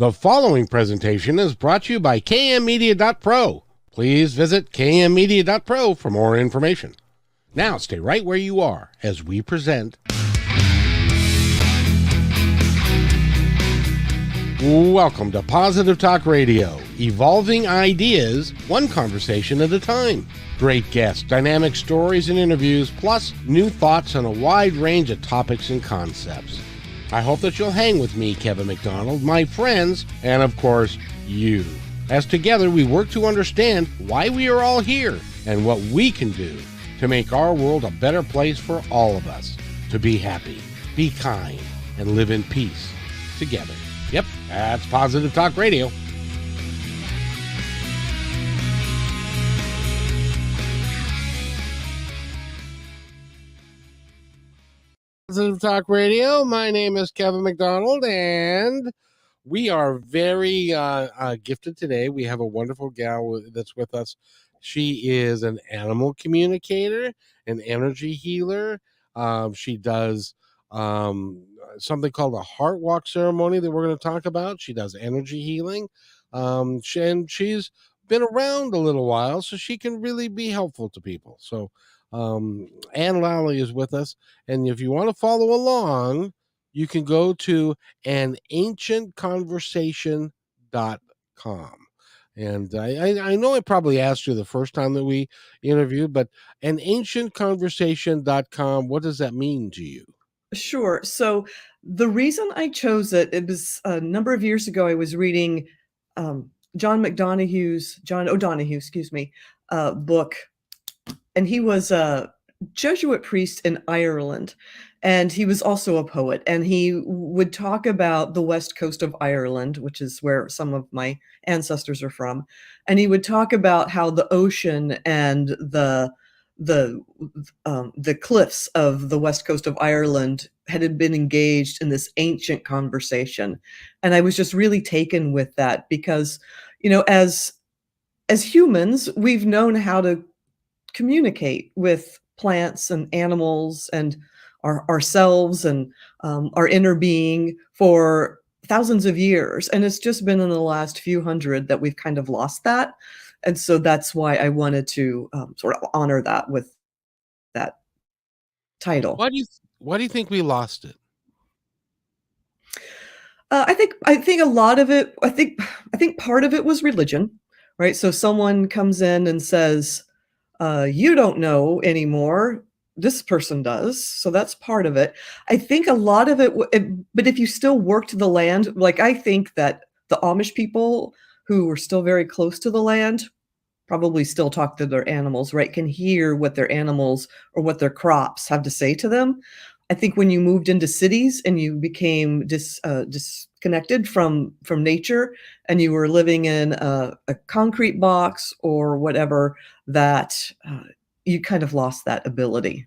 The following presentation is brought to you by kmmedia.pro. Please visit kmmedia.pro for more information. Now stay right where you are as we present Welcome to Positive Talk Radio, evolving ideas one conversation at a time. Great guests, dynamic stories and interviews, plus new thoughts on a wide range of topics and concepts. I hope that you'll hang with me, Kevin McDonald, my friends, and of course, you. As together we work to understand why we are all here and what we can do to make our world a better place for all of us. To be happy, be kind, and live in peace together. Yep, that's Positive Talk Radio. Positive Talk Radio. My name is Kevin McDonald, and we are very gifted today. We have a wonderful gal that's with us. She is an animal communicator, an energy healer. She does something called a Heartwalk ceremony that we're going to talk about. She does energy healing. And she's been around a little while, so she can really be helpful to people. So Ann Lally is with us, and if you want to follow along, you can go to anancientconversation.com. And I know I probably asked you the first time that we interviewed, but anancientconversation.com, what does that mean to you? Sure. So the reason I chose it was a number of years ago. I was reading John O'Donoghue's book, and he was a Jesuit priest in Ireland, and he was also a poet, and he would talk about the west coast of Ireland, which is where some of my ancestors are from, and he would talk about how the ocean and the cliffs of the west coast of Ireland had been engaged in this ancient conversation. And I was just really taken with that because, as humans, we've known how to communicate with plants and animals and ourselves and our inner being for thousands of years. And it's just been in the last few hundred that we've kind of lost that. And so that's why I wanted to sort of honor that with that title. Why do you think we lost it? I think a lot of it. I think part of it was religion, right? So someone comes in and says, "You don't know anymore. This person does." So that's part of it. I think a lot of it. But if you still worked the land, like I think that the Amish people who were still very close to the land probably still talk to their animals, right? Can hear what their animals or what their crops have to say to them. I think when you moved into cities and you became disconnected from nature and you were living in a concrete box or whatever, that you kind of lost that ability.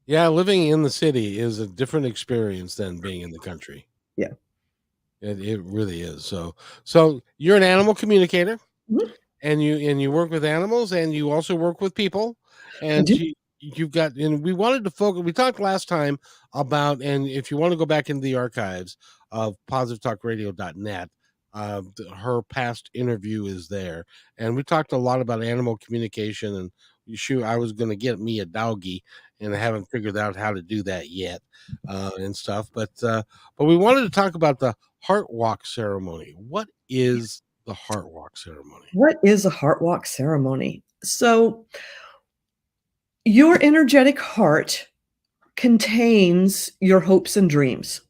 Yeah, living in the city is a different experience than being in the country. Yeah. It really is. So you're an animal communicator. Mm-hmm. And you work with animals, and you also work with people, and you've got. And we wanted to focus. We talked last time about, and if you want to go back into the archives of positivetalkradio.net, her past interview is there, and we talked a lot about animal communication. And I was going to get me a doggy, and I haven't figured out how to do that yet, and stuff. But we wanted to talk about the Heartwalk ceremony. What is the Heartwalk ceremony? What is a Heartwalk ceremony? So your energetic heart contains your hopes and dreams,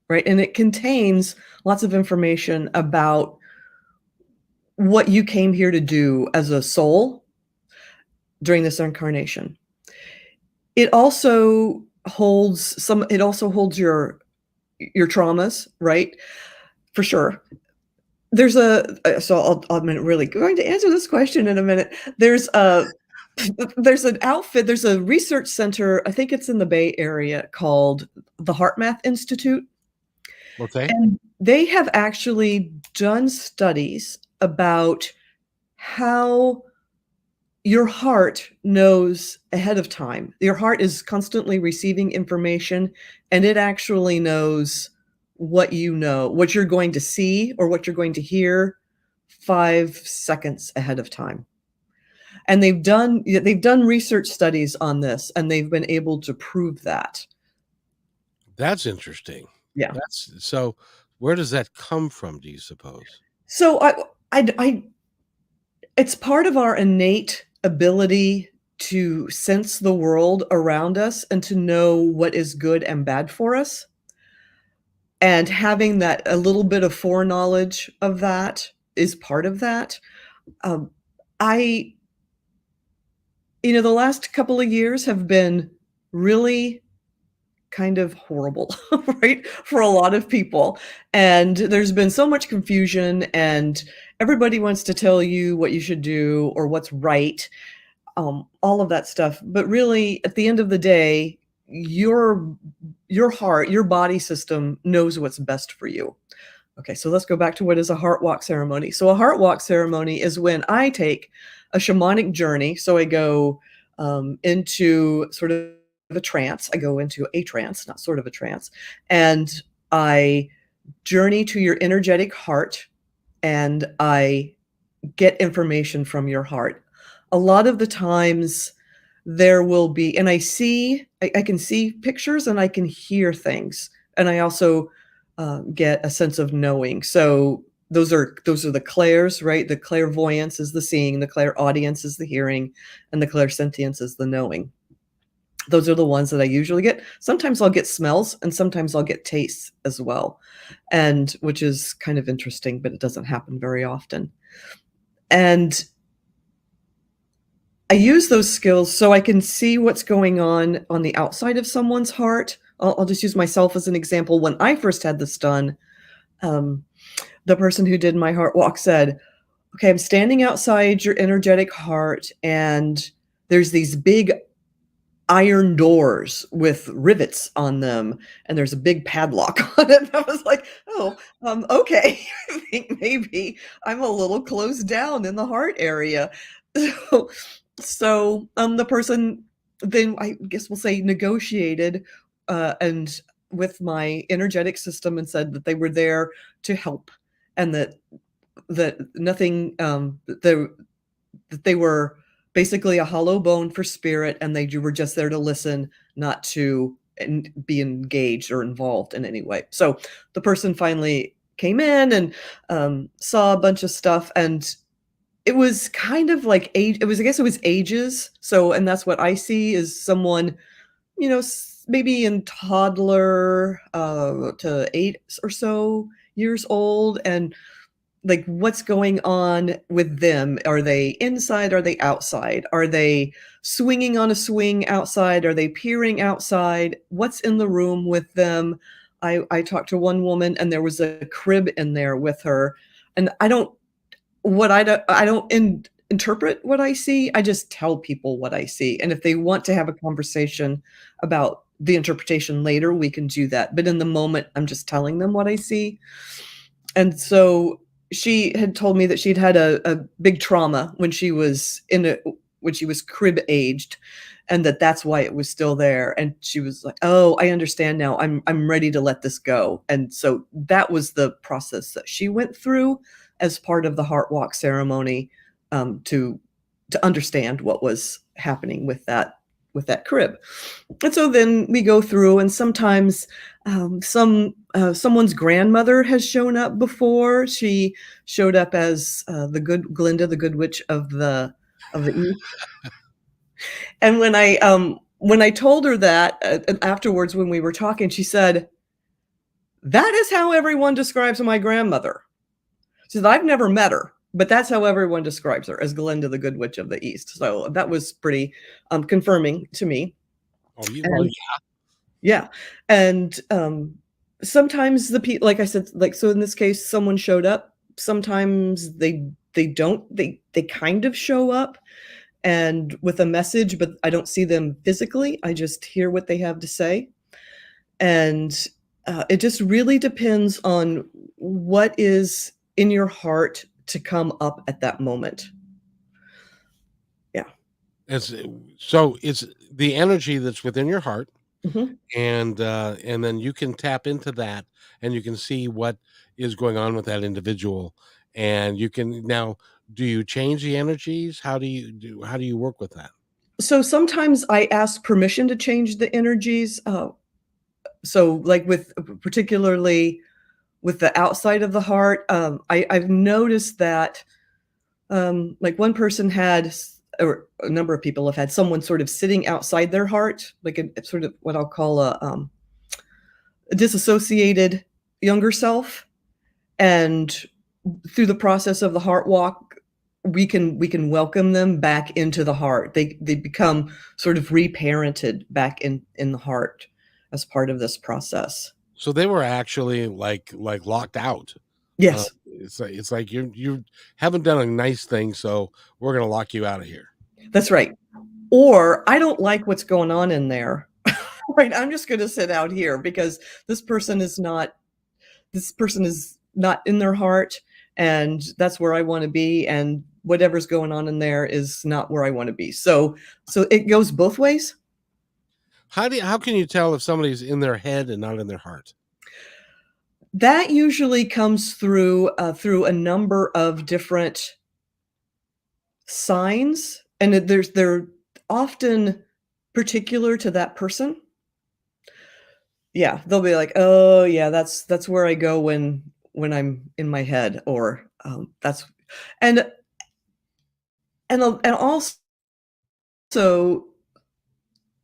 right? And it contains lots of information about what you came here to do as a soul during this incarnation. It also holds your traumas, right? For sure. I'm really going to answer this question in a minute. There's an outfit, there's a research center, I think it's in the Bay Area, called the HeartMath Institute. Okay. And they have actually done studies about how your heart knows ahead of time. Your heart is constantly receiving information, and it actually knows what you know, what you're going to see or what you're going to hear 5 seconds ahead of time. And they've done research studies on this, and they've been able to prove that. That's interesting. Yeah. That's so. Where does that come from? Do you suppose? So I it's part of our innate ability to sense the world around us and to know what is good and bad for us. And having that a little bit of foreknowledge of that is part of that. Um, I the last couple of years have been really kind of horrible, right? For a lot of people. And there's been so much confusion, and everybody wants to tell you what you should do or what's right, all of that stuff. But really, at the end of the day, your heart, your body system knows what's best for you. Okay, so let's go back to what is a Heartwalk ceremony. So a Heartwalk ceremony is when I take a shamanic journey. So I go into sort of a trance. I go into a trance, not sort of a trance, and I journey to your energetic heart, and I get information from your heart. A lot of the times there will be, and I can see pictures and I can hear things, and I also get a sense of knowing. So those are the clairs, right? The clairvoyance is the seeing, the clairaudience is the hearing, and the clairsentience is the knowing. Those are the ones that I usually get. Sometimes I'll get smells, and sometimes I'll get tastes as well, and which is kind of interesting, but it doesn't happen very often. And I use those skills so I can see what's going on the outside of someone's heart. I'll just use myself as an example. When I first had this done, um, the person who did my heart walk said, "Okay, I'm standing outside your energetic heart, and there's these big iron doors with rivets on them, and there's a big padlock on it." And I was like, "Oh, okay." I think maybe I'm a little closed down in the heart area. So the person then, I guess we'll say, negotiated, and with my energetic system, and said that they were there to help, and that nothing, that they were basically a hollow bone for spirit, and they were just there to listen, not to be engaged or involved in any way. So the person finally came in and saw a bunch of stuff, and it was kind of like age. It was, I guess, it was ages. So, and that's what I see is someone, maybe in toddler to 8 or so years old, and like, what's going on with them? Are they inside? Are they outside? Are they swinging on a swing outside? Are they peering outside? What's in the room with them? I talked to one woman, and there was a crib in there with her, and I don't interpret what I see. I just tell people what I see, and if they want to have a conversation about the interpretation later, we can do that. But in the moment, I'm just telling them what I see. And so she had told me that she'd had a big trauma when she was crib aged, and that's why it was still there. And she was like, "Oh, I understand now. I'm ready to let this go." And so that was the process that she went through as part of the Heart Walk ceremony, to understand what was happening with that crib. And so then we go through, and sometimes someone's grandmother has shown up before. She showed up as the good Glinda, the good witch of the East. And when I told her that, afterwards when we were talking, she said, "That is how everyone describes my grandmother." She said, "I've never met her, but that's how everyone describes her, as Glinda, the good witch of the East." So that was pretty confirming to me. Oh, you well, And yeah, and sometimes the people, like I said, like, so in this case, someone showed up. Sometimes they don't. They kind of show up and with a message, but I don't see them physically. I just hear what they have to say, and it just really depends on what is in your heart to come up at that moment. Yeah. it's so it's the energy that's within your heart Mhm. and then you can tap into that, and you can see what is going on with that individual, and you can now. Do you change the energies? How do you work with that? So sometimes I ask permission to change the energies. So like with particularly with the outside of the heart, I've noticed that like one person had, or a number of people have had someone sort of sitting outside their heart, like a sort of what I'll call a disassociated younger self. And through the process of the heart walk, we can welcome them back into the heart. They become sort of reparented back in the heart as part of this process. So they were actually like locked out. Yes, It's like you haven't done a nice thing, so we're gonna lock you out of here. that's right. Or I don't like what's going on in there. Right, I'm just going to sit out here because this person is not this person is not in their heart, and that's where I want to be, and whatever's going on in there is not where I want to be. So it goes both ways. How can you tell if somebody's in their head and not in their heart? That usually comes through a number of different signs, and they're often particular to that person. Yeah, they'll be like, "Oh, yeah, that's where I go when I'm in my head," or, that's and and also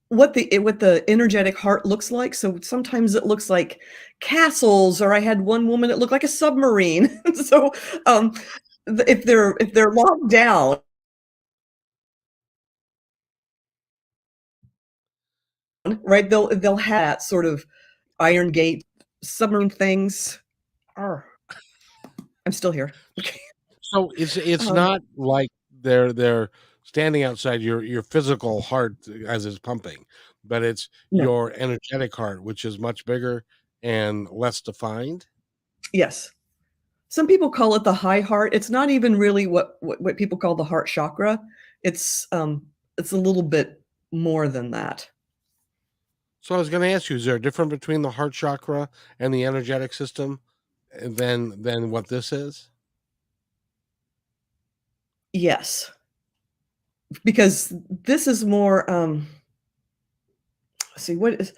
what the energetic heart looks like. So sometimes it looks like castles, or I had one woman that looked like a submarine. So, um, if they're locked down, right, they'll have that sort of Iron Gate submarine things. Arr, I'm still here. Okay. So it's Um, not like they're standing outside your physical heart as it's pumping, but it's no. your energetic heart, which is much bigger and less defined. Yes. Some people call it the high heart. It's not even really what people call the heart chakra. It's a little bit more than that. So I was going to ask you, is there a difference between the heart chakra and the energetic system than what this is? Yes, because this is more, let's see, what is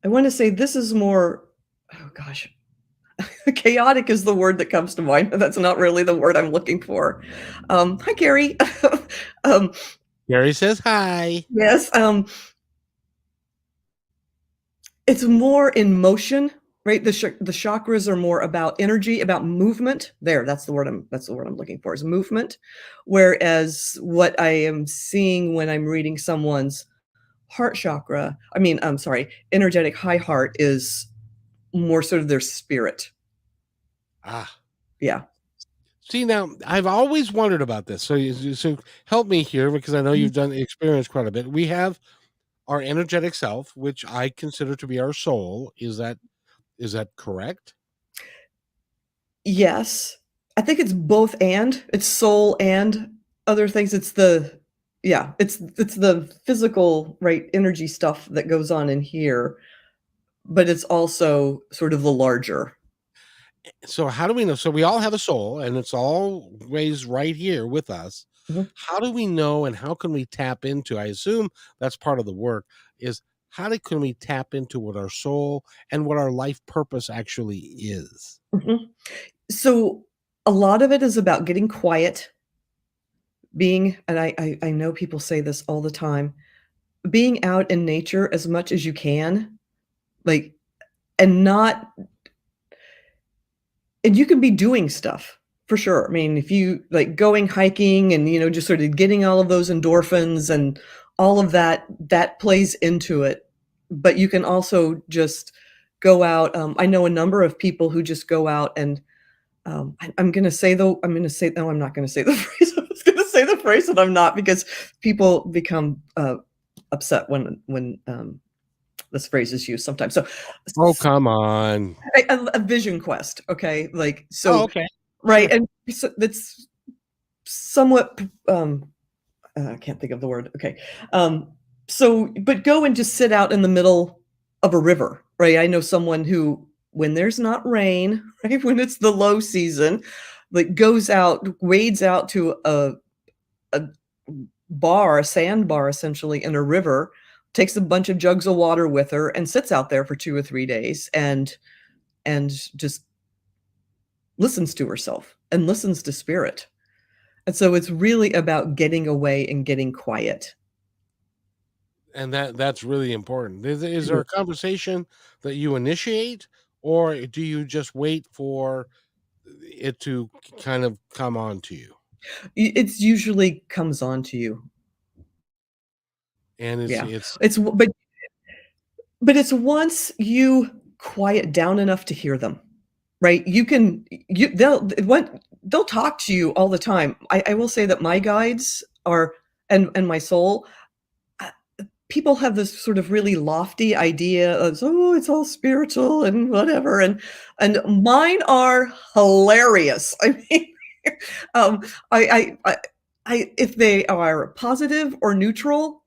I wanna say this is more, oh gosh, chaotic is the word that comes to mind, but that's not really the word I'm looking for. Hi, Gary. Um, Gary says hi. yes, it's more in motion, right? The chakras are more about energy, about movement. There, that's the word I'm looking for, is movement. Whereas what I am seeing when I'm reading someone's heart chakra, I mean, I'm sorry, energetic high heart is more sort of their spirit. Ah, Yeah. see now, I've always wondered about this. So help me here because I know Mhm. you've done experience quite a bit. We have our energetic self, which I consider to be our soul. Is that correct? Yes. I think it's both and. It's soul and other things. It's the physical, right, energy stuff that goes on in here, but it's also sort of the larger. So how do we know? So we all have a soul, and it's always right here with us. Mhm, How do we know, and how can we tap into? I assume that's part of the work. Is can we tap into what our soul and what our life purpose actually is? mhm. So, a lot of it is about getting quiet, being and I know people say this all the time, being out in nature as much as you can, like, and not and you can be doing stuff for sure. I mean, if you like going hiking and, just sort of getting all of those endorphins and all of that, that plays into it. But you can also just go out. I know a number of people who just go out and I'm going to say, though, I'm going to say, no, I'm not going to say the phrase. I was going to say the phrase and I'm not because people become upset when this phrase is used sometimes. So, Oh, come on. a vision quest. Okay. Like, Oh, so okay. right, Sure. and so that's somewhat, I can't think of the word, okay. Um, so but go and just sit out in the middle, of a river, right? I know someone who, when there's not rain, right, when it's the low season, like goes out, wades out to a bar, a sandbar essentially in a river, takes a bunch of jugs of water with her and sits out there for 2 or 3 days and just listens to herself and listens to spirit. And so it's really about getting away and getting quiet. And that's really important. Is It there a is. conversation that you initiate, or do you just wait for it to kind of come on to you? It's usually comes on to you. And Yeah. it's It's w but it's once you quiet down enough to hear them, right? You can you they'll talk to you all the time. I will say that my guides are and my soul, uh, people have this sort of really lofty idea of, "Oh, it's all spiritual and whatever," and mine are hilarious. I mean, um, I if they are positive or neutral,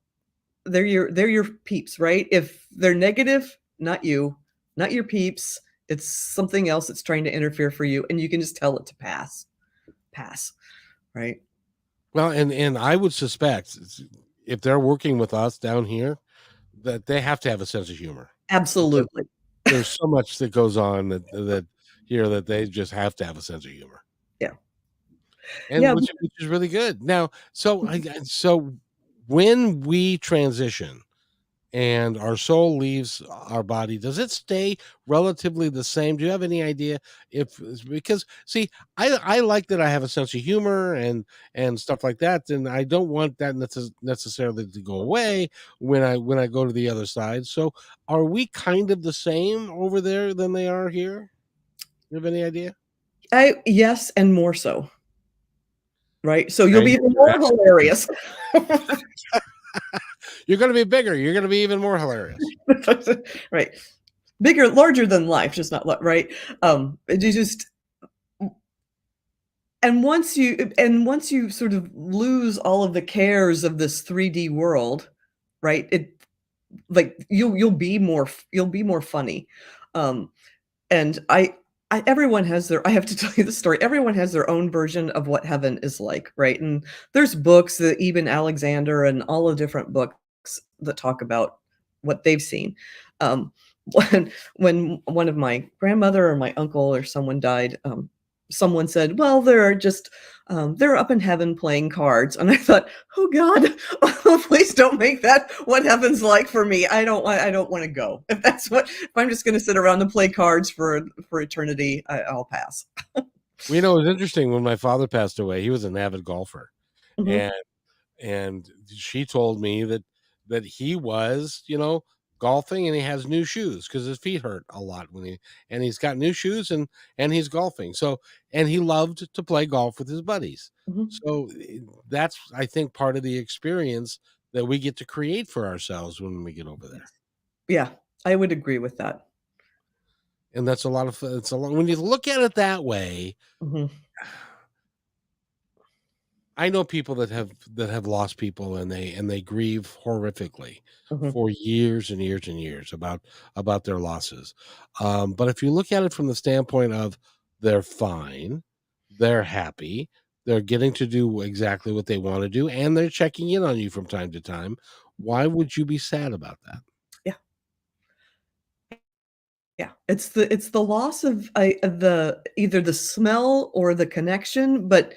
they're your peeps, right? If they're negative, not you, not your peeps. It's something else that's trying to interfere for you, and you can just tell it to pass, pass, right? well, and I would suspect if they're working with us down here, that they have to have a sense of humor, because Absolutely. there's so much that goes on that here that they just have to have a sense of humor, Yeah. and Yeah. which is really good. Now, so when we transition and our soul leaves our body, does it stay relatively the same? Do you have any idea if, because see, I like that I have a sense of humor and stuff like that, and I don't want that necessarily to go away when I go to the other side. So are we kind of the same over there than they are here? You have any idea? I yes, and more so, right? So you'll Okay, be even you're more hilarious. going to be bigger. You're going to be even more hilarious. Right. Bigger, larger than life, just not right? You just and once you sort of lose all of the cares of this 3D world, right? It like you'll be more funny. Um, and everyone has their I have to tell you the story. Everyone has their own version of what heaven is like, right? And there's books that even Alexander and all the different books that talk about what they've seen. Um, when one of my grandmother or my uncle or someone died, someone said, "Well, they're up in heaven playing cards," and I thought, "Oh God, please don't make that what heaven's like for me. I don't want to go. If I'm just going to sit around and play cards for eternity, I'll pass." Well, it was interesting when my father passed away. He was an avid golfer, Mhm, and she told me that he was, golfing, and he has new shoes because his feet hurt a lot and he's got new shoes, and he's golfing. So, and he loved to play golf with his buddies. mhm. So that's, I think, part of the experience that we get to create for ourselves when we get over there. Yes. Yeah, I would agree with that. And that's a lot of fun. When you look at it that way. Mhm, I know people that have lost people, and they grieve horrifically mhm, for years and years and years about their losses. But if you look at it from the standpoint of they're fine, they're happy, they're getting to do exactly what they want to do, and they're checking in on you from time to time, why would you be sad about that? yeah, yeah. It's the loss of the either the smell or the connection, but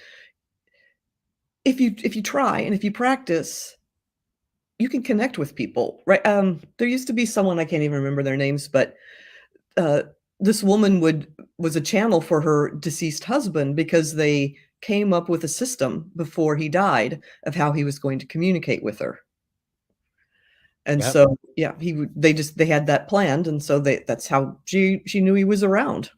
if you try and if you practice, you can connect with people, right? There used to be someone, I can't even remember their names, but uh, this woman was a channel for her deceased husband because they came up with a system before he died of how he was going to communicate with her. And Yep. so, yeah, they had that planned, and so that's how she knew he was around.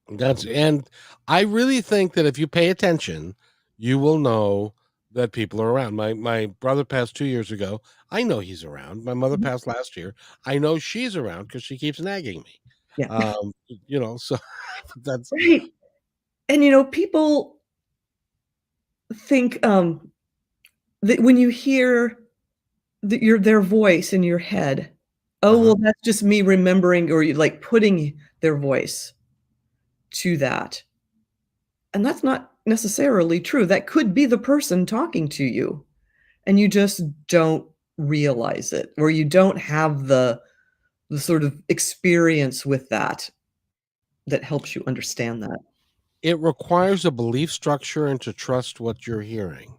And I really think that if you pay attention, you will know that people are around. My brother passed 2 years ago. I know he's around. My mother Mhm. passed last year. I know she's around because she keeps nagging me. Yeah. So that's Right. And, people think, that when you hear their voice in your head. Oh, Uh-huh. well, that's just me remembering or you like putting their voice to that. And that's not necessarily true. That could be the person talking to you, and you just don't realize it, or you don't have the sort of experience with that that helps you understand that. It requires a belief structure and to trust what you're hearing.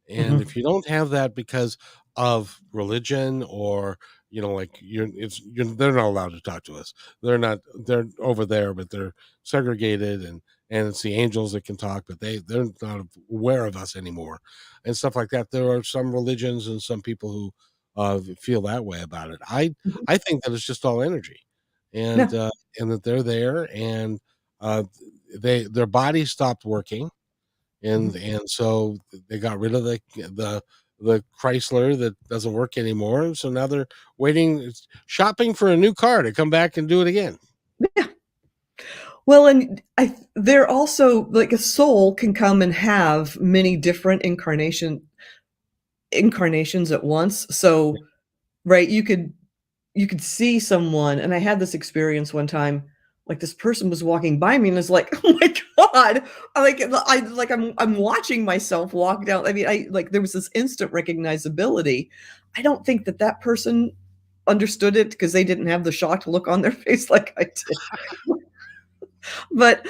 And Mhm, if you don't have that because of religion or like they're not allowed to talk to us. They're over there, but they're segregated, and it's the angels that can talk, but they're not aware of us anymore, and stuff like that. There are some religions and some people who feel that way about it. I mhm. I think that it's just all energy, Yeah, and that they're there, and uh, their bodies stopped working, mhm. and so they got rid of the Chrysler that doesn't work anymore. So now they're waiting, shopping for a new car to come back and do it again. Yeah. Well, and they're also like a soul can come and have many different incarnations at once. So, right, you could see someone, and I had this experience one time, like, this person was walking by me, and it's like, "Oh my god." I'm watching myself walk down. I mean, there was this instant recognizability. I don't think that that person understood it because they didn't have the shocked look on their face like I did. But,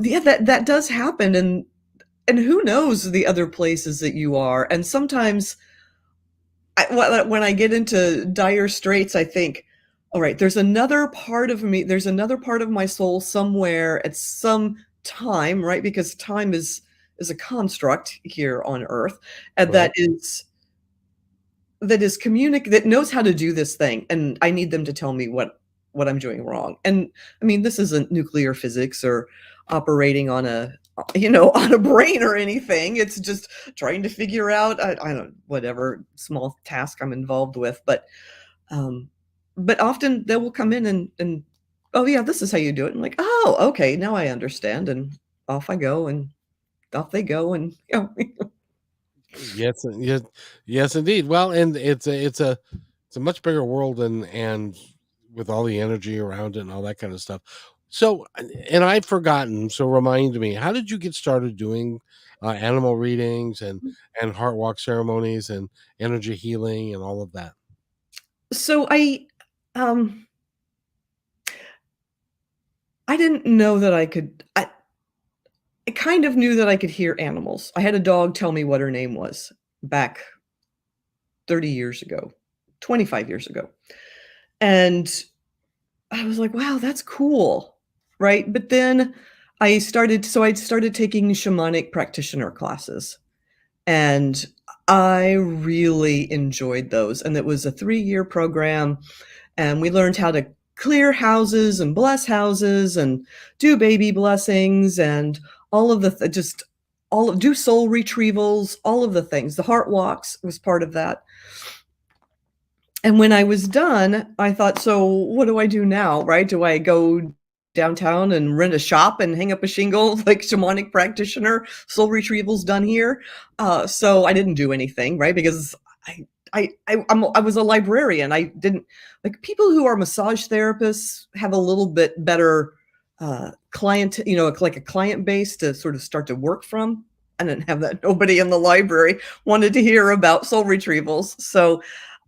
yeah, that does happen, and who knows the other places that you are, and sometimes when I get into dire straits, I think, "All right, there's another part of me, there's another part of my soul somewhere at some time," right? Because time is a construct here on Earth, and Right. that knows how to do this thing, and I need them to tell me what I'm doing wrong. And I mean, this isn't nuclear physics or operating on on a brain or anything. It's just trying to figure out I don't whatever small task I'm involved with, um but often they will come in and oh yeah, this is how you do it. And like, oh, okay, now I understand. And off I go and off they go and Yes, yes, yes, indeed. Well, and it's a much bigger world, and with all the energy around it and all that kind of stuff. So, and I've forgotten. So, remind me, how did you get started doing animal readings and heartwalk ceremonies and energy healing and all of that? so um I didn't know that I kind of knew that I could hear animals. I had a dog tell me what her name was back 30 years ago, 25 years ago. And I was like, "Wow, that's cool." Right? But then I started taking shamanic practitioner classes, and I really enjoyed those. And it was a 3-year program, and we learned how to clear houses and bless houses and do baby blessings and all of the just all of do soul retrievals, all of the things. The heart walks was part of that. And when I was done, I thought, "So what do I do now?" Right? Do I go downtown and rent a shop and hang up a shingle like shamanic practitioner, soul retrievals done here? So I didn't do anything, right? Because I was a librarian. I didn't like people who are massage therapists have a little bit better client, like a client base to sort of start to work from. I didn't have that. Nobody in the library wanted to hear about soul retrievals. So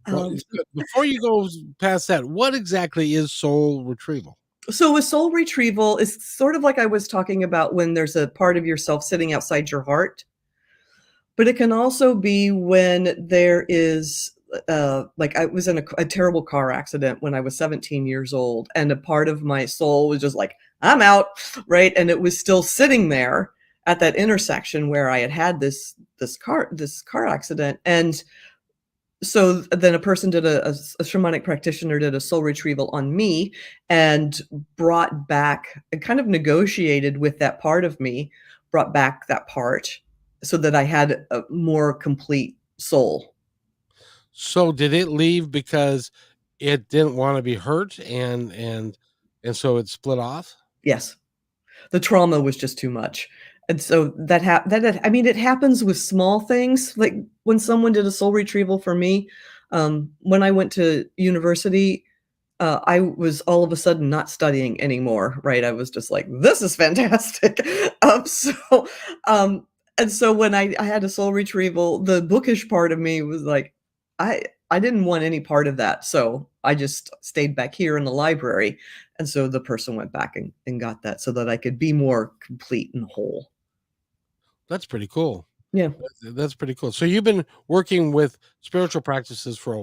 Well, um, before you go past that, what exactly is soul retrieval? So a soul retrieval is sort of like I was talking about when there's a part of yourself sitting outside your heart, but it can also be when there is like I was in a terrible car accident when I was 17 years old, and a part of my soul was just like, I'm out, right? And it was still sitting there at that intersection where I had had this car accident. And so then a person did a shamanic practitioner did a soul retrieval on me and brought back and kind of negotiated with that part of me, brought back that part so that I had a more complete soul. So, did it leave because it didn't want to be hurt, and so it split off? Yes. The trauma was just too much. And so that hap that I mean, it happens with small things, like, when someone did a soul retrieval for me, When I went to university, I was all of a sudden not studying anymore, right? I was just like, "This is fantastic." So, um, and so when I had a soul retrieval, the bookish part of me was like, I didn't want any part of that, so I just stayed back here in the library, and so the person went back and got that so that I could be more complete and whole. That's pretty cool. Yeah, That's pretty cool. So you've been working with spiritual practices for a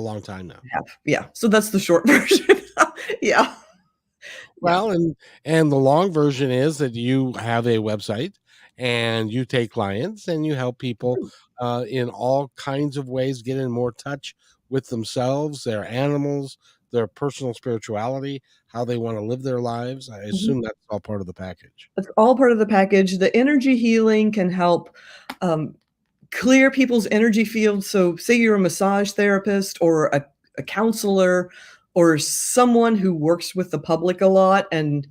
long time now. I have. Yeah, so that's the short version. Yeah, yeah. Well, and the long version is that you have a website and you take clients and you help people in all kinds of ways get in more touch with themselves, their animals, their personal spirituality, how they want to live their lives. I Mhm. assume that's all part of the package. It's all part of the package. The energy healing can help, um, clear people's energy field. So, say you're a massage therapist or a counselor or someone who works with the public a lot and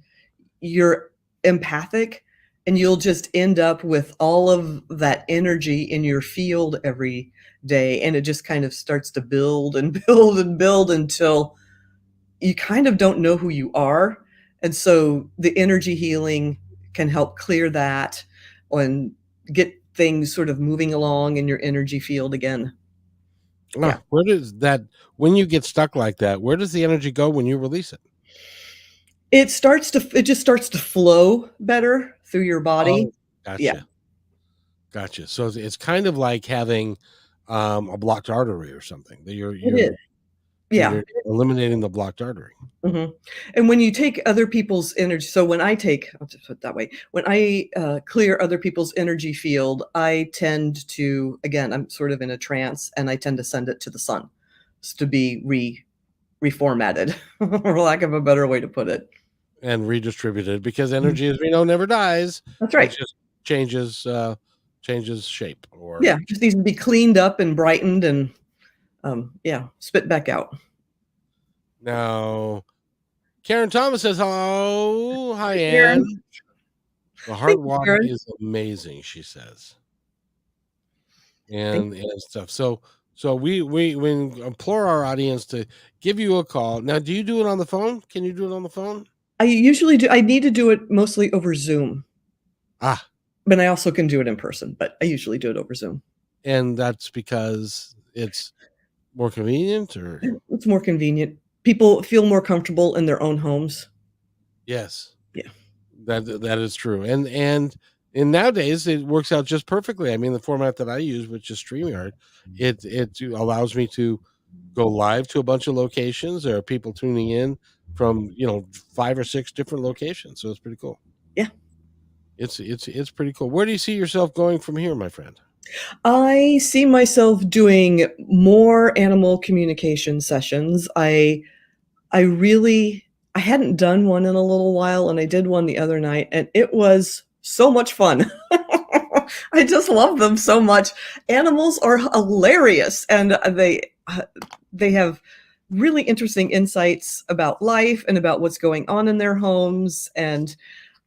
you're empathic, and you'll just end up with all of that energy in your field every day. And it just kind of starts to build and build and build until you kind of don't know who you are. And so the energy healing can help clear that and get things sort of moving along in your energy field again. Yeah. Where does that when you get stuck like that, where does the energy go when you release it? It just starts to flow better through your body. Oh, Yeah, gotcha. Gotcha. So it's kind of like having a blocked artery or something. That it is. Yeah. you're eliminating the blocked artery. Mhm. And when you take other people's energy, so when I take, I'll just put it that way, when I clear other people's energy field, I tend to, again, I'm sort of in a trance and I tend to send it to the sun to be reformatted, for lack of a better way to put it. And redistributed because Mhm. energy, as we know, never dies. That's It right. just changes shape or Yeah, just needs to be cleaned up and brightened and yeah, spit back out. now. Karen Thomas says hello. Hi, Karen. Ann. The Thank you, Heartwalk Karen. is amazing, she says, Thank and stuff. So we implore our audience to give you a call. Now, do you do it on the phone? Can you do it on the phone? I usually do. I need to do it mostly over Zoom, Ah, but I also can do it in person, but I usually do it over Zoom. and that's because it's more convenient, or It's more convenient. People feel more comfortable in their own homes. yes. Yeah. That is true, and nowadays it works out just perfectly. I mean, the format that I use, which is StreamYard, it allows me to go live to a bunch of locations. There are people tuning in from 5 or 6 different locations, so it's pretty cool. Yeah. It's pretty cool. Where do you see yourself going from here, my friend? I see myself doing more animal communication sessions. I really I hadn't done one in a little while, and I did one the other night, and it was so much fun. I just love them so much. Animals are hilarious, and they have really interesting insights about life and about what's going on in their homes, and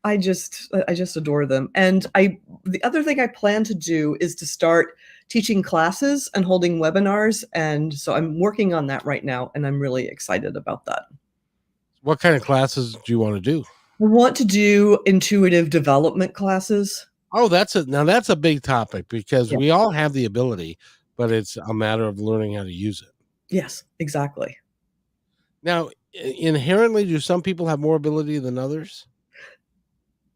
I just adore them. And I the other thing I plan to do is to start teaching classes and holding webinars, and so I'm working on that right now, and I'm really excited about that. What kind of classes do you want to do? I want to do intuitive development classes. Oh, that's a big topic because Yeah. we all have the ability, but it's a matter of learning how to use it. Yes, exactly. Now, inherently, do some people have more ability than others?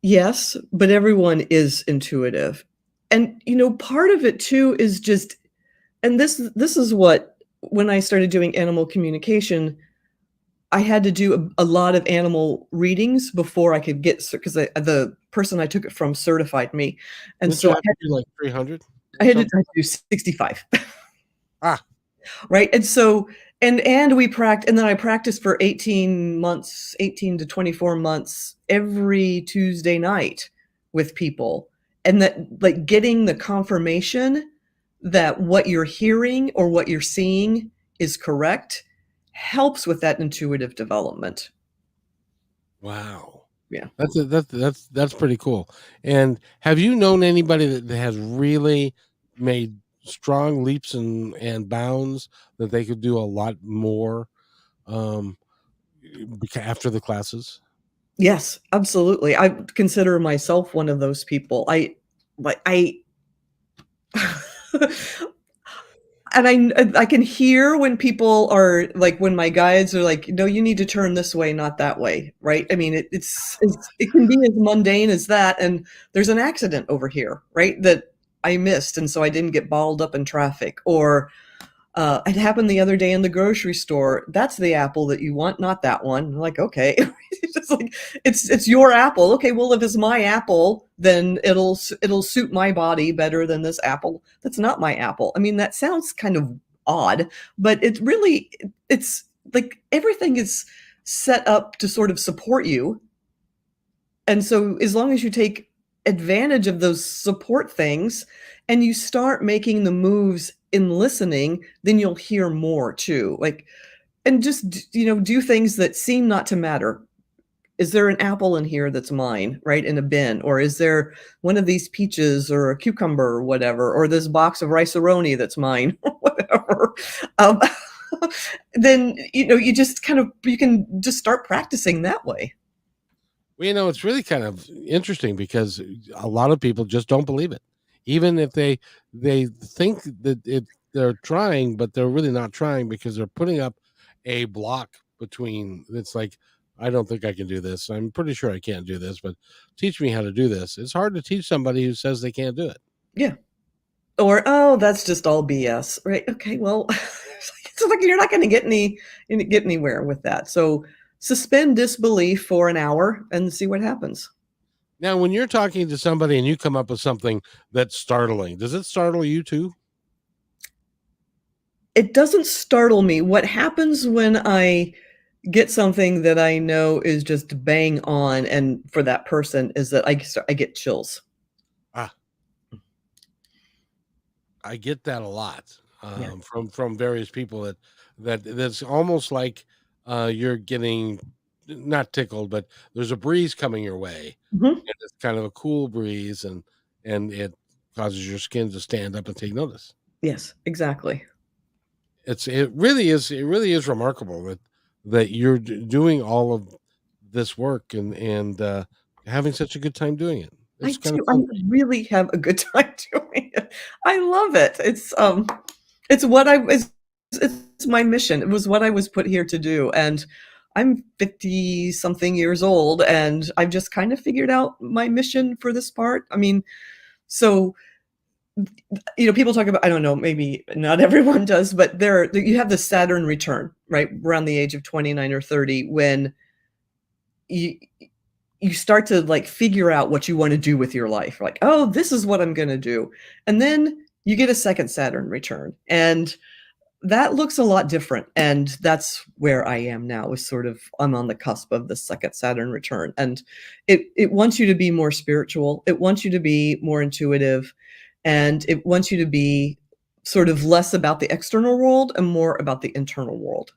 Yes, but everyone is intuitive. And, part of it too is just and this is what when I started doing animal communication, I had to do a lot of animal readings before I could get because the person I took it from certified me, and Didn't you so have to do like 300 I or had to something? I had to do 65. Ah, Right? And so and then I practiced for 18 months, 18 to 24 months every Tuesday night with people. And that like getting the confirmation that what you're hearing or what you're seeing is correct helps with that intuitive development. wow. Yeah. That's pretty cool. And have you known anybody that has really made strong leaps and bounds that they could do a lot more um, after the classes? Yes, absolutely. I consider myself one of those people. Like, I I can hear when people are like, when my guides are like, "No, you need to turn this way, not that way," right? I mean, it can be as mundane as that, and there's an accident over here, right, that I missed, and so I didn't get balled up in traffic. Or it happened the other day in the grocery store. That's the apple that you want, not that one. I'm like, okay, it's just like it's your apple. Okay, well, if it's my apple, then it'll suit my body better than this apple that's not my apple. I mean, that sounds kind of odd, but it's like everything is set up to sort of support you, and so as long as you take advantage of those support things and you start making the moves in listening, then you'll hear more too. Like, and just do things that seem not to matter. Is there an apple in here that's mine, right, in a bin? Or is there one of these peaches or a cucumber or whatever, or this box of rice-a-roni that's mine, or whatever? Um, then you can just start practicing that way. Well, it's really kind of interesting because a lot of people just don't believe it, even if they think that they're trying, but they're really not trying because they're putting up a block between. It's like, I don't think I can do this. I'm pretty sure I can't do this, but teach me how to do this. It's hard to teach somebody who says they can't do it. Yeah. Or, "Oh, that's just all BS." Right? Okay, well, it's like you're not gonna get anywhere with that. So, suspend disbelief for an hour and see what happens. Now, when you're talking to somebody and you come up with something that's startling, does it startle you too? It doesn't startle me. What happens when I get something that I know is just bang on and for that person is that I get chills. Ah, I get that a lot Yeah. from various people that's almost like you're getting not tickled, but there's a breeze coming your way, Mhm. and it's kind of a cool breeze, and it causes your skin to stand up and take notice. Yes, exactly. It really is remarkable that you're doing all of this work and having such a good time doing it. I It's kind of do. I cool. really have a good time doing it. I love it. It's what I was it's my mission. It was what I was put here to do, and I'm 50 something years old, and I've just kind of figured out my mission for this part. I mean, so, people talk about, I don't know, maybe not everyone does, but you have the Saturn return, right? Around the age of 29 or 30 when you you start to like figure out what you want to do with your life. Like, oh, this is what I'm going to do. And then you get a second Saturn return. And that looks a lot different. And that's where I am now, is sort of I'm on the cusp of the second Saturn return. And it wants you to be more spiritual. It wants you to be more intuitive. And it wants you to be sort of less about the external world and more about the internal world.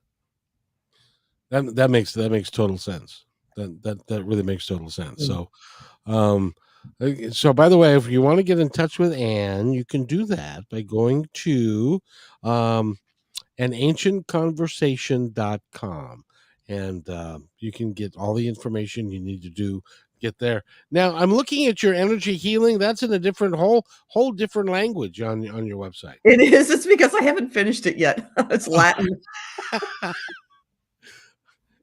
That makes total sense. That really makes total sense. Mm. Um, so by the way, if you want to get in touch with Anne, you can do that by going to um, anancientconversation.com, and you can get all the information you need to get there. Now, I'm looking at your energy healing. That's in a different whole different language on your website. It is. It's because I haven't finished it yet. It's Latin.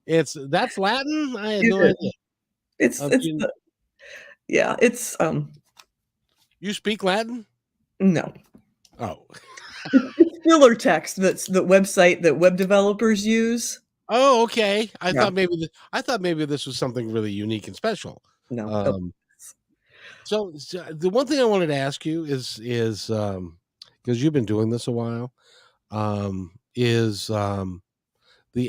That's Latin. I had It no is. idea. It's You, the yeah, it's, you speak Latin? no. Oh, It's filler text that's the website that web developers use. oh, okay. I Yeah, thought maybe this was something really unique and special. no. Oh, Um, so the one thing I wanted to ask you is because you've been doing this a while, is the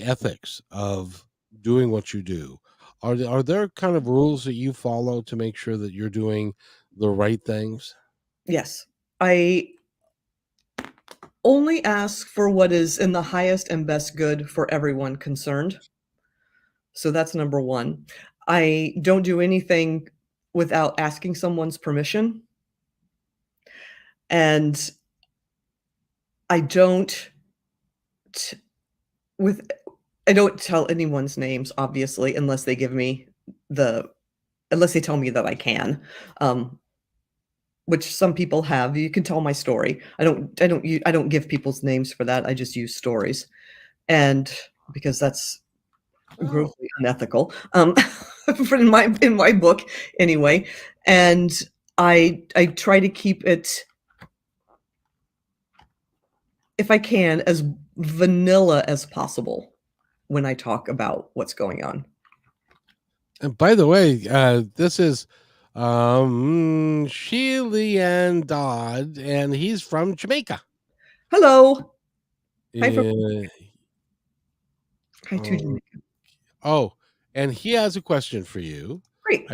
ethics of doing what you do. Are there kind of rules that you follow to make sure that you're doing the right things? yes. I only ask for what is in the highest and best good for everyone concerned. So that's number 1. I don't do anything without asking someone's permission, and I don't t- with I don't tell anyone's names, obviously, unless they give me the unless they tell me that I can, um, which some people have. You can tell my story. I don't give people's names for that. I just use stories, and because that's Oh, grossly unethical, for in my book anyway. And I try to keep it, if I can, as vanilla as possible when I talk about what's going on. and by the way, this is Sheila Dodd, and he's from Jamaica. Hello. Hi from Yeah. Hi to Oh, Jamaica. oh, and he has a question for you. Great.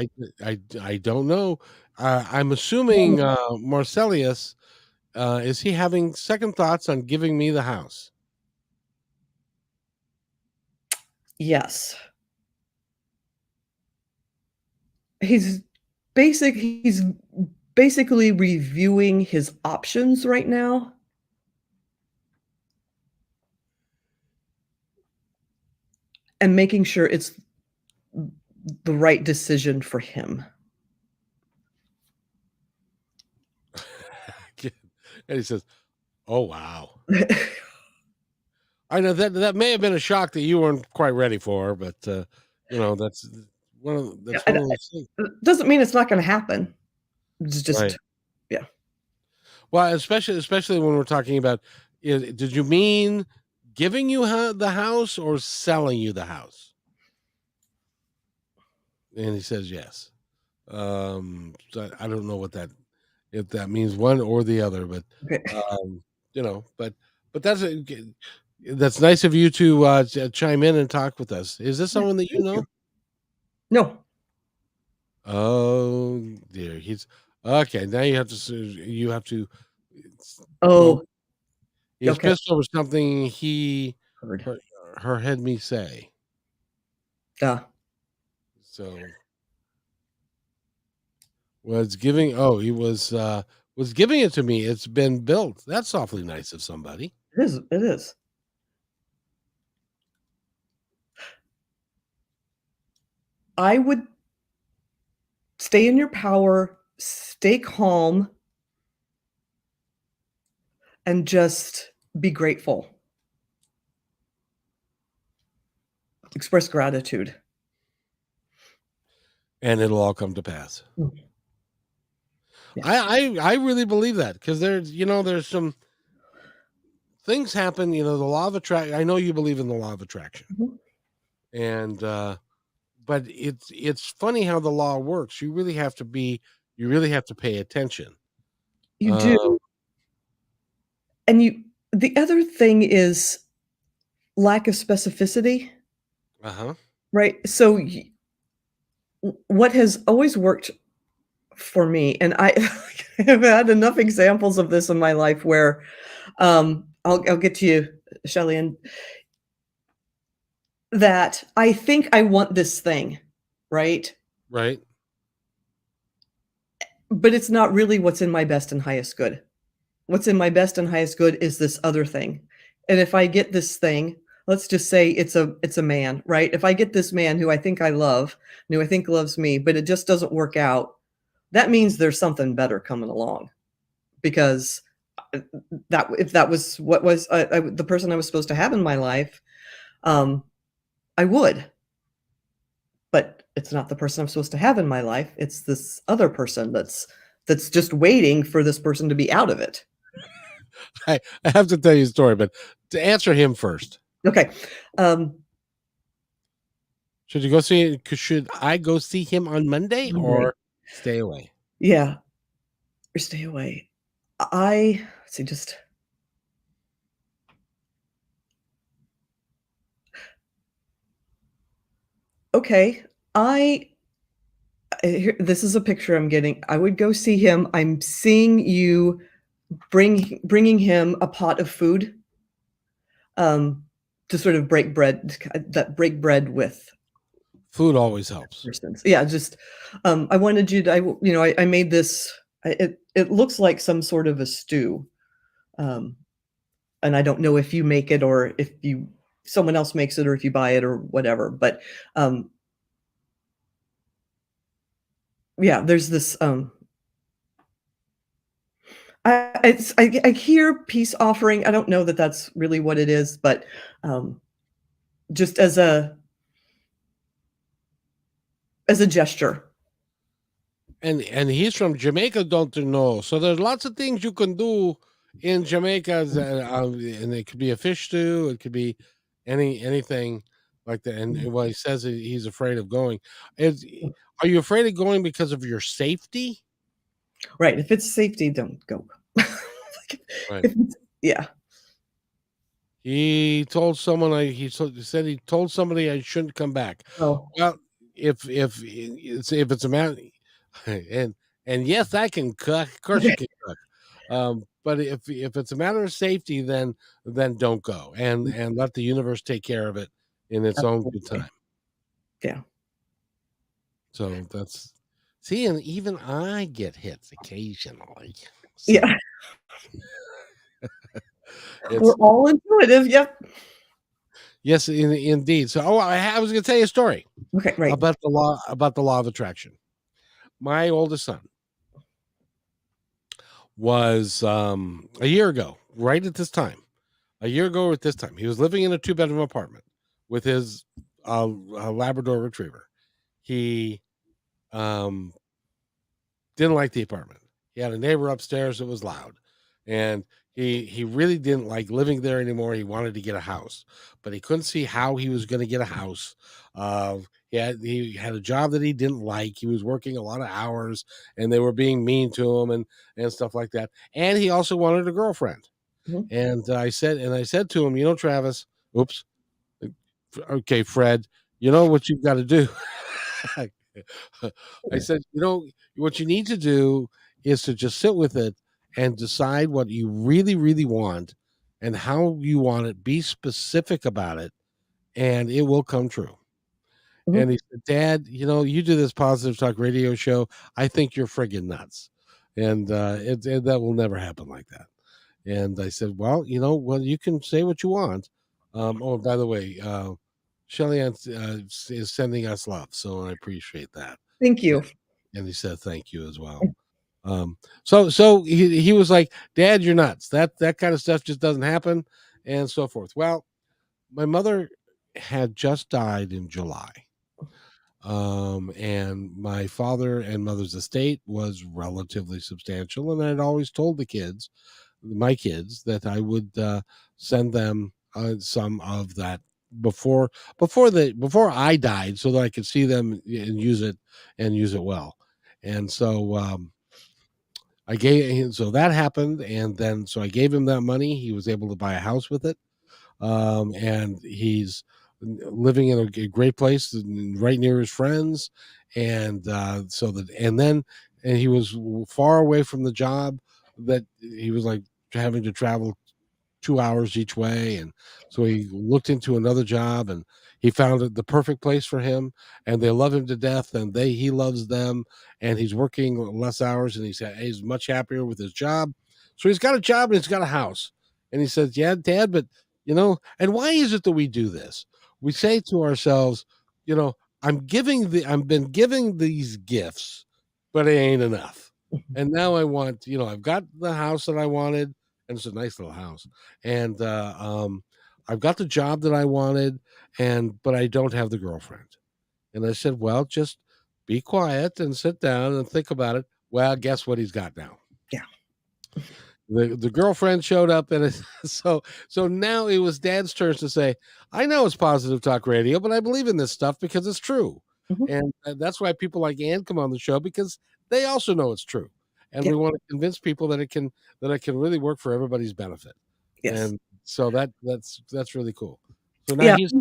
I don't know. I'm assuming Marcellus, is he having second thoughts on giving me the house? Yes. He's he's basically reviewing his options right now and making sure it's the right decision for him. And he says, "Oh wow." I know that may have been a shock that you weren't quite ready for, but that's Yeah, one of those things, it doesn't mean it's not gonna happen. It's right? just yeah. Well, especially when we're talking about, did you mean giving you the house or selling you the house? And he says yes. So I don't know what that if that means one or the other, but Okay. um, but that's nice of you to chime in and talk with us. Is this Yeah, someone that you thank know? you. No. Oh dear, he's okay. Now you have to. Well, Oh, he's okay. pissed over something he Heard. her, her had me say. Yeah. So was giving. Oh, he was giving it to me. It's been built. That's awfully nice of somebody. It is. I would stay in your power, stay calm, and just be grateful. Express gratitude. And it'll all come to pass. Mm, yes. I really believe that because there's some things happen. The law of attraction. I know you believe in the law of attraction, Mhm. and but it's funny how the law works. You really have to pay attention. You Uh do. And the other thing is lack of specificity, huh. right? So what has always worked for me, and I have had enough examples of this in my life where I'll get to you, Shelley, and that I think I want this thing, right? Right. But it's not really what's in my best and highest good. What's in my best and highest good is this other thing. And if I get this thing, let's just say it's a man, right? If I get this man who I think I love, who I think loves me, but it just doesn't work out, that means there's something better coming along because uh, that if that was what was the person I was supposed to have in my life, um, I would. But it's not the person I'm supposed to have in my life. It's this other person that's just waiting for this person to be out of it. I have to tell you a story, but to answer him first, Okay. Um, should I go see him on Monday Monday. or stay away? Yeah, or stay away. I let's see, just okay. I here, this is a picture I'm getting. I would go see him. I'm seeing you bringing him a pot of food, um, to sort of break bread with Food always helps. persons. Yeah, just, I wanted you to I made this it looks like some sort of a stew, um, and I don't know if you make it or if someone else makes it or if you buy it or whatever. But yeah, there's this. I hear peace offering. I don't know that that's really what it is, but just as a gesture. And he's from Jamaica, don't you know? So there's lots of things you can do in Jamaica, and it could be a fish stew, it could be anything like that. And what he says he's afraid of going. Are you afraid of going because of your safety? Right. If it's safety, don't go. Right. Yeah. He told someone he said he told somebody I shouldn't come back. Oh. Well, if it's a matter, and yes, I can cook. Of course, you can cook. But if it's a matter of safety, then don't go and let the universe take care of it in its own good time. Yeah. So that's see, and even I get hits occasionally. So. Yeah. We're all intuitive. Yep. Yes, indeed. So, I was going to tell you a story. Okay, right. About the law of attraction. My oldest son was a year ago, right at this time. A year ago at this time, he was living in a 2-bedroom apartment with his Labrador Retriever. He didn't like the apartment. He had a neighbor upstairs that was loud, and he really didn't like living there anymore. He wanted to get a house, but he couldn't see how he was going to get a house. He had a job that he didn't like. He was working a lot of hours, and they were being mean to him and stuff like that. And he also wanted a girlfriend. Mm-hmm. And I said to him, Travis, oops, okay, Fred, you know what you've got to do. I said, what you need to do is to just sit with it and decide what you really, really want and how you want it. Be specific about it, and it will come true. Mm-hmm. And he said, Dad, you do this Positive Talk radio show. I think you're friggin' nuts. And that will never happen like that. And I said, well, you can say what you want. By the way, Shelly is sending us love, so I appreciate that. Thank you. And he said thank you as well. So he was like, Dad, you're nuts. That kind of stuff just doesn't happen, and so forth. Well, my mother had just died in July. And my father and mother's estate was relatively substantial, and I'd always told my kids, that I would send them some of that before I died, so that I could see them and use it well. And so so that happened, and then so I gave him that money. He was able to buy a house with it, and he's living in a great place right near his friends, and and he was far away from the job that he was like having to travel 2 hours each way. And so he looked into another job, and he found the perfect place for him, and they love him to death, and he loves them, and he's working less hours, and he's much happier with his job. So he's got a job and he's got a house. And he says, yeah, Dad, but and why is it that we do this? We say to ourselves, I've been giving these gifts, but it ain't enough. And now I want, I've got the house that I wanted, and it's a nice little house. And I've got the job that I wanted, but I don't have the girlfriend. And I said, well, just be quiet and sit down and think about it. Well, guess what he's got now? Yeah. The girlfriend showed up, and so now it was Dad's turn to say, I know it's Positive Talk Radio, but I believe in this stuff because it's true. Mm-hmm. And that's why people like Ann come on the show, because they also know it's true. And we want to convince people that it can really work for everybody's benefit. Yes. And so that's really cool. So now he's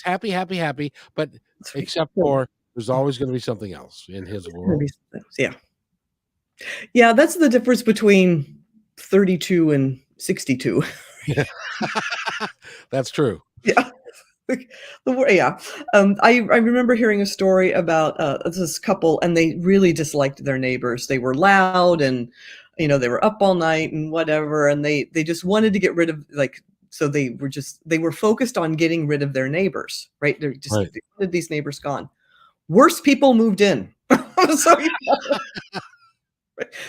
happy, but except for there's always going to be something else in his world. Yeah. Yeah, that's the difference between 32 and 62. That's true. Yeah. I remember hearing a story about this couple, and they really disliked their neighbors. They were loud, and they were up all night and whatever, and they just wanted to get rid of, like, So they were focused on getting rid of their neighbors, right? They wanted these neighbors gone. Worse people moved in. So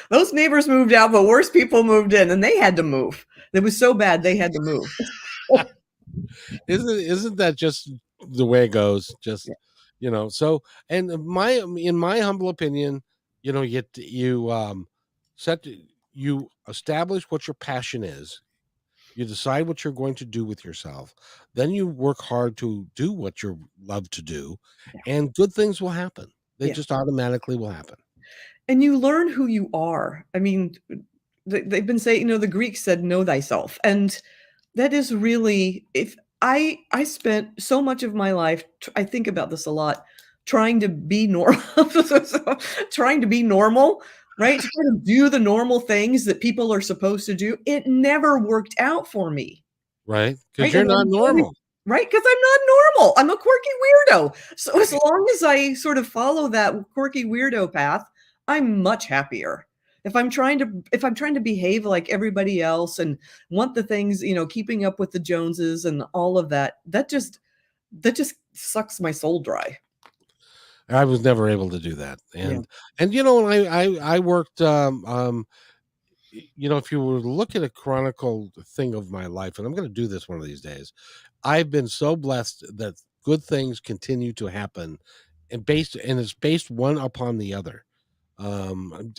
those neighbors moved out, but worse people moved in, and they had to move. It was so bad they had to move. Isn't that just the way it goes? Just so, and in my humble opinion, you set you establish what your passion is. You decide what you're going to do with yourself. Then you work hard to do what you love to do, Yeah. and good things will happen. They Yeah. just automatically will happen. And you learn who you are. I mean, they've been saying, the Greeks said, know thyself. And that is really, if I spent so much of my life, I think about this a lot, trying to be normal, trying to be normal, right? Trying to do the normal things that people are supposed to do. It never worked out for me. Right? Because Right? you're And not normal. right? Because I'm not normal. I'm a quirky weirdo. So as long as I sort of follow that quirky weirdo path, I'm much happier. If I'm trying to behave like everybody else and want the things, keeping up with the Joneses and all of that, that just sucks my soul dry. I was never able to do that. Yeah. And I worked if you were to look at a chronicle thing of my life, and I'm going to do this one of these days, I've been so blessed that good things continue to happen, and it's based one upon the other.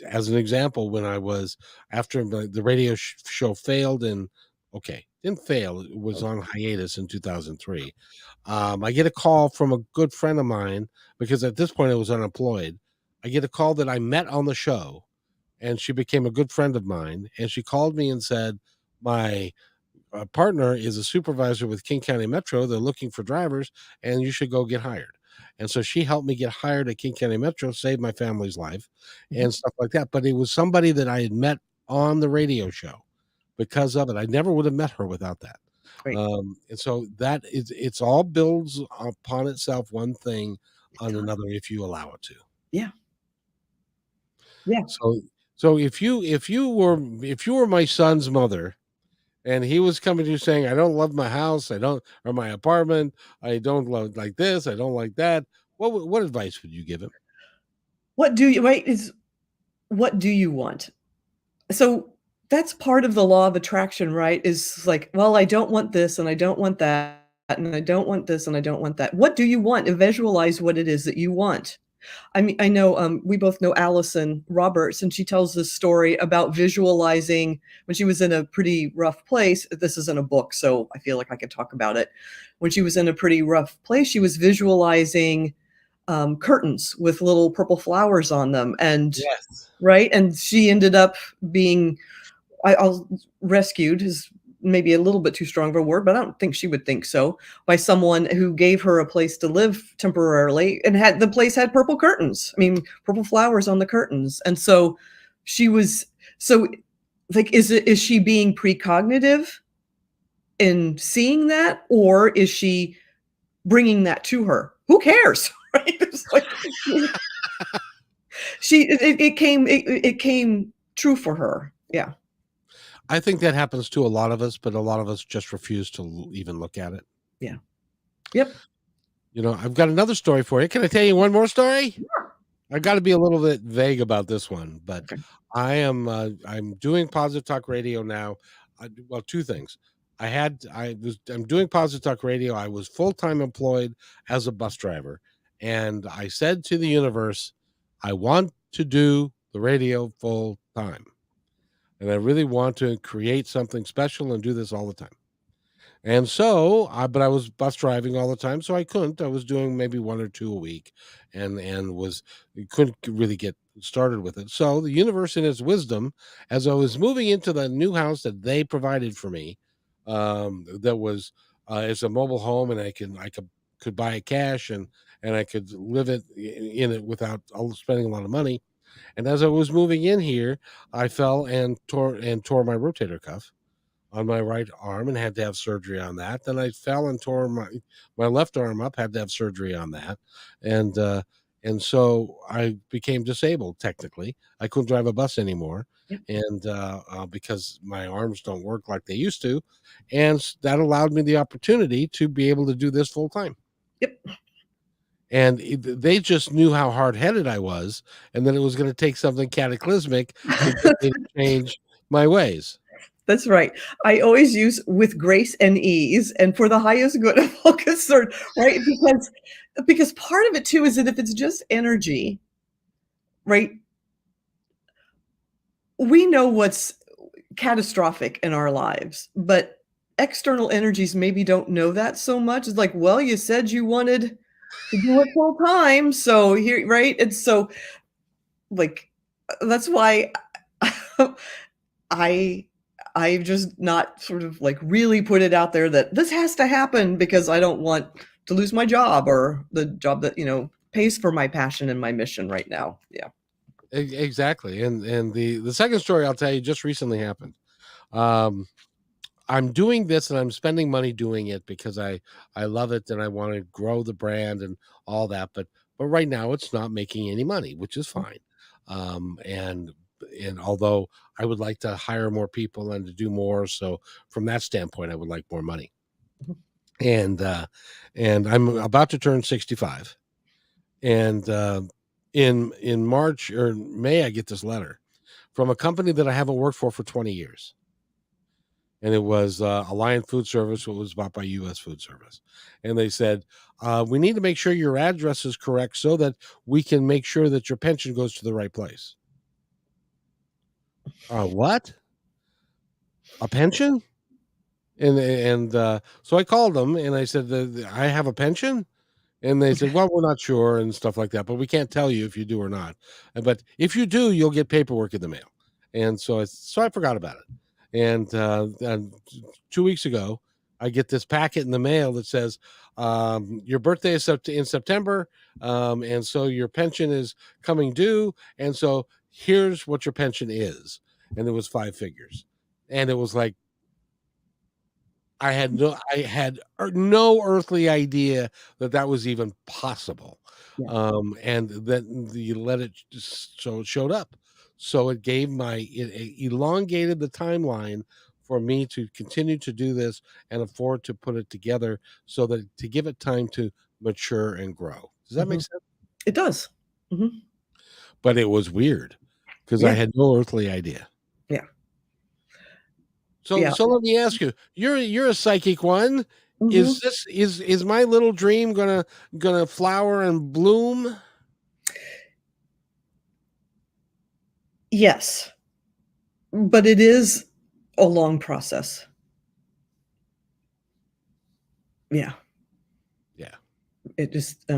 As an example, when I was after the radio show failed, and didn't fail, it was on hiatus in 2003. I get a call from a good friend of mine because at this point I was unemployed. I get a call that I met on the show, and she became a good friend of mine. And she called me and said, "My partner is a supervisor with King County Metro. They're looking for drivers, and you should go get hired." And so she helped me get hired at King County Metro, saved my family's life, and stuff like that. But it was somebody that I had met on the radio show because of it. I never would have met her without that. Right. And so it's all builds upon itself, one thing on another, if you allow it to. Yeah. Yeah. So if you were my son's mother, and he was coming to you saying, "I don't love my house, or my apartment, I don't love like this, I don't like that," what advice would you give him? What do you right is what do you want? So that's part of the law of attraction, right? Is like, well, I don't want this and I don't want that, and I don't want this and I don't want that. What do you want? And visualize what it is that you want. I mean, I know we both know Allison Roberts, and she tells this story about visualizing when she was in a pretty rough place. This isn't a book, so I feel like I could talk about it. When she was in a pretty rough place, she was visualizing curtains with little purple flowers on them, and Yes. right, and she ended up being I'll rescued is maybe a little bit too strong of a word, but I don't think she would think so, by someone who gave her a place to live temporarily, and the place had purple curtains. I mean, purple flowers on the curtains. And so she was so like, is she being precognitive in seeing that, or is she bringing that to her? Who cares? Right? It's like, it came true for her. Yeah. I think that happens to a lot of us, but a lot of us just refuse to even look at it. Yeah. Yep. I've got another story for you. Can I tell you one more story? Yeah. I got to be a little bit vague about this one, but Okay. I'm doing Positive Talk Radio now. Well, two things. I'm doing Positive Talk Radio. I was full-time employed as a bus driver, and I said to the universe, I want to do the radio full time, and I really want to create something special and do this all the time. And so, but I was bus driving all the time, so I couldn't. I was doing maybe one or two a week, and couldn't really get started with it. So the universe, in its wisdom, as I was moving into the new house that they provided for me, that was it's a mobile home, and I could buy it cash, and I could live in it without spending a lot of money. And as I was moving in here, I fell and tore my rotator cuff on my right arm and had to have surgery on that. Then I fell and tore my left arm up, had to have surgery on that. And And so I became disabled. Technically, I couldn't drive a bus anymore, Yep. and because my arms don't work like they used to, and that allowed me the opportunity to be able to do this full time. Yep. And they just knew how hard-headed I was, and that it was going to take something cataclysmic to get me to change my ways. That's right. I always use with grace and ease and for the highest good of all concerned, right? Because part of it too is that if it's just energy, right? We know what's catastrophic in our lives, but external energies maybe don't know that so much. It's like, well, you said you wanted to do it full time, so here, right? And so, like, that's why I I've just not sort of like really put it out there that this has to happen because I don't want to lose my job or the job that, pays for my passion and my mission right now. Yeah. Exactly. And the second story I'll tell you just recently happened. Um, I'm doing this and I'm spending money doing it because I love it and I want to grow the brand and all that. But right now it's not making any money, which is fine. Um, and and although I would like to hire more people and to do more, so from that standpoint, I would like more money. Mhm. And I'm about to turn 65, and in March or May I get this letter from a company that I haven't worked for 20 years. And it was Alliant Food Service, what was bought by U.S. Food Service. And they said, we need to make sure your address is correct so that we can make sure that your pension goes to the right place. What? A pension? And so I called them and I said, I have a pension? And they said, well, we're not sure and stuff like that, but we can't tell you if you do or not. But if you do, you'll get paperwork in the mail. And so I forgot about it. And 2 weeks ago, I get this packet in the mail that says, your birthday is in September. And so your pension is coming due. And so here's what your pension is. And it was 5 figures. And it was like, I had no earthly idea that that was even possible, Yeah. and then you let it so it showed up. So it elongated the timeline for me to continue to do this and afford to put it together so that to give it time to mature and grow. Does that make Mhm. sense? It does. Mhm. But it was weird because I Yeah. had no earthly idea. Yeah. So Yeah. so let me ask you, you're a psychic one. Is Mhm. this is my little dream gonna flower and bloom? Yes, but it is a long process. Yeah. Yeah. It just,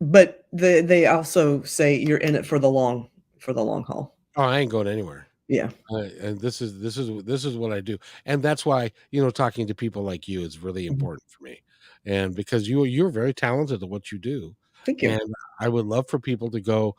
but they also say you're in it for the long haul. Oh, I ain't going anywhere. Yeah. And this is what I do, and that's why talking to people like you is really Mhm. important for me, and because you're very talented at what you do, Thank you. and I would love for people to go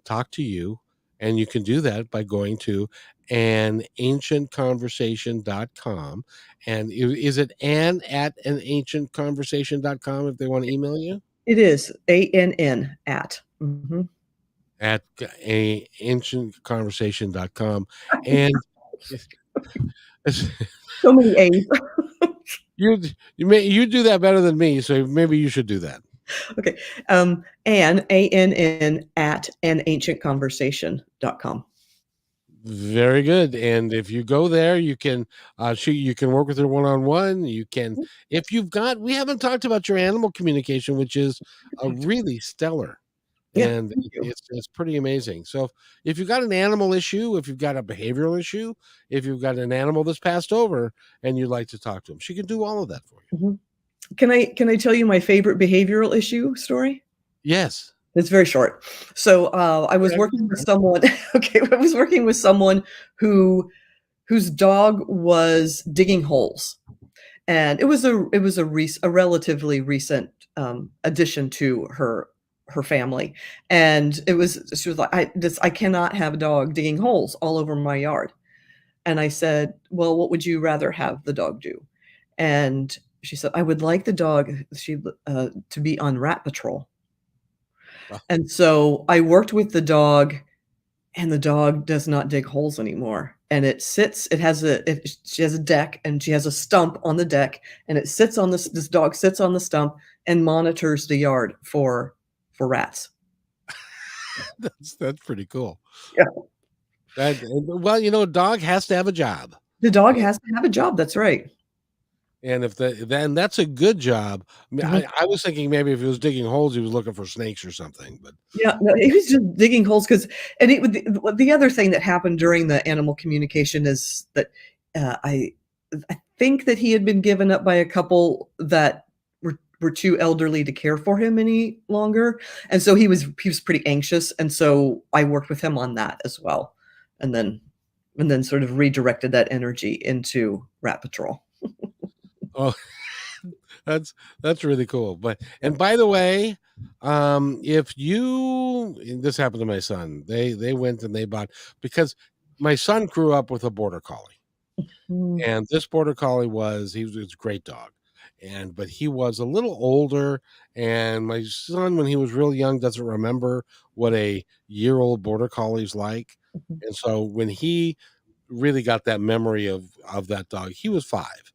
talk to you, and you can do that by going to anancientconversation.com, and is it Ann at anancientconversation.com if they want to email you It is ANN at. Mhm. at ancientconversation.com, and So many A's. You you do that better than me, so maybe you should do that. Okay. Ann, ANN at anancientconversation.com. Very good. And if you go there, you can work with her one on one. You can if you've got we haven't talked about your animal communication, which is a really stellar. Yeah, And thank you. it's pretty amazing. So if you've got an animal issue, if you've got a behavioral issue, if you've got an animal that's passed over and you'd like to talk to him, she can do all of that for you. Mhm. Can I tell you my favorite behavioral issue story? Yes. It's very short. So, I was working with someone okay, I was working with someone who whose dog was digging holes, and it was a relatively recent, addition to her family, and she was like, I cannot have a dog digging holes all over my yard." And I said, "Well, what would you rather have the dog do?" And she said, "I would like the dog to be on rat patrol." Oh, And so I worked with the dog, and the dog does not dig holes anymore. And she has a deck, and she has a stump on the deck, and it sits on this dog sits on the stump and monitors the yard for rats. that's pretty cool. Yeah. Well, a dog has to have a job. The dog has to have a job, that's right. And if then that's a good job. I mean, Mhm. I was thinking maybe if he was digging holes, he was looking for snakes or something. But Yeah, no, he was just digging holes because, and the other thing that happened during the animal communication is that, I think that he had been given up by a couple that were too elderly to care for him any longer, and so he was pretty anxious, and so I worked with him on that as well, and then sort of redirected that energy into rat patrol. oh, that's really cool. But and by the way, if you this happened to my son, they went and they bought because my son grew up with a border collie. Mm, And this border collie was a great dog. But he was a little older, and my son, when he was real young, doesn't remember what a year-old border collie's like. mhm. And so when he really got that memory of that dog, he was 5,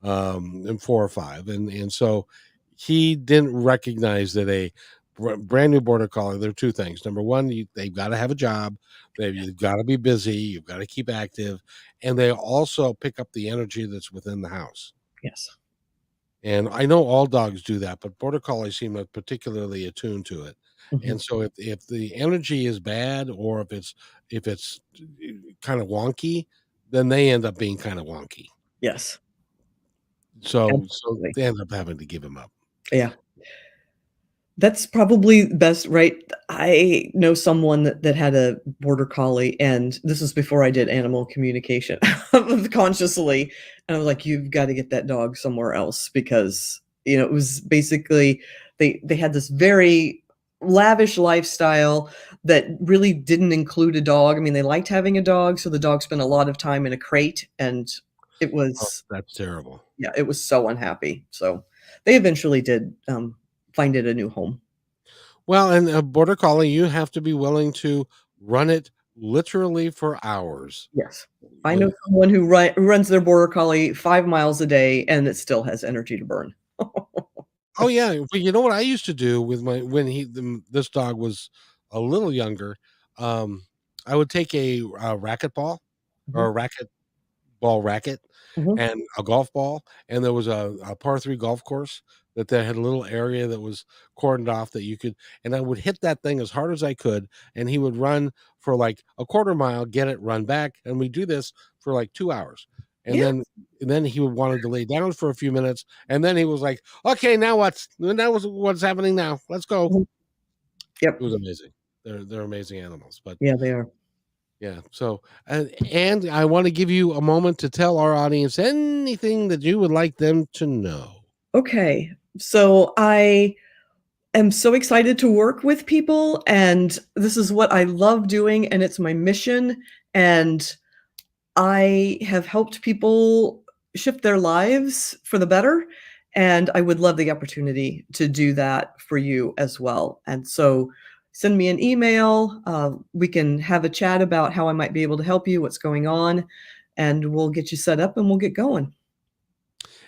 and 4 or 5. And so he didn't recognize that a brand new border collie, there are 2 things. Number 1, they've got to have a job. You've got to be busy. You've got to keep active. And they also pick up the energy that's within the house. Yes. And I know all dogs do that, but border collies seem like particularly attuned to it. Mhm. And so if the energy is bad, or if it's kind of wonky, then they end up being kind of wonky. Yes, So absolutely. they end up having to give him up. Yeah. That's probably best, right? I know someone that had a border collie, and this was before I did animal communication consciously, and I was like, "You've gotta get that dog somewhere else," because, it was basically they had this very lavish lifestyle that really didn't include a dog. I mean, they liked having a dog, so the dog spent a lot of time in a crate, and it Oh, was that's terrible. yeah, it was so unhappy. So, they eventually did, find it a new home. Well, and a border collie, you have to be willing to run it literally for hours. Yes. I know With someone who runs their border collie 5 miles a day, and it still has energy to burn. Oh yeah, but you know what I used to do with my when this dog was a little younger, um, I would take a racquetball or Mhm, a ball racket mhm. and a golf ball, and there was a par 3 golf course that had a little area that was cordoned off that you could and I would hit that thing as hard as I could, and he would run for, like, a quarter mile, get it, run back, and we do this for, like, 2 hours, and Yeah, then he would wanted to lay down for a few minutes, and then he was like, "Okay, what's happening now? Let's go." mhm. It Yep. was amazing. They're amazing animals, but Yeah, they are. yeah. So, and I want to give you a moment to tell our audience anything that you would like them to know. Okay. So I am so excited to work with people, and this is what I love doing, and it's my mission, and I have helped people shift their lives for the better, and I would love the opportunity to do that for you as well. And so send me an email. We can have a chat about how I might be able to help you, what's going on, and we'll get you set up and we'll get going.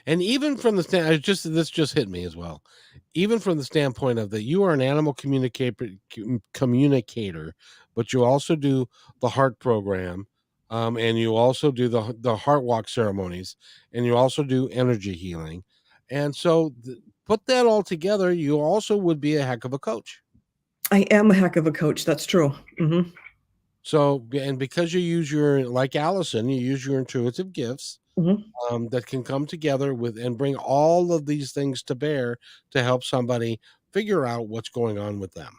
And even from the stand, this just hit me as well. Even from the standpoint of that, you are an animal communicator, but you also do the heart program, and you also do the Heartwalk ceremonies, and you also do energy healing, and so put that all together, you also would be a heck of a coach. I am a heck of a coach. That's true. So, and because you use your like Allison, you use your intuitive gifts, Mhm. that can come together with and bring all of these things to bear to help somebody figure out what's going on with them.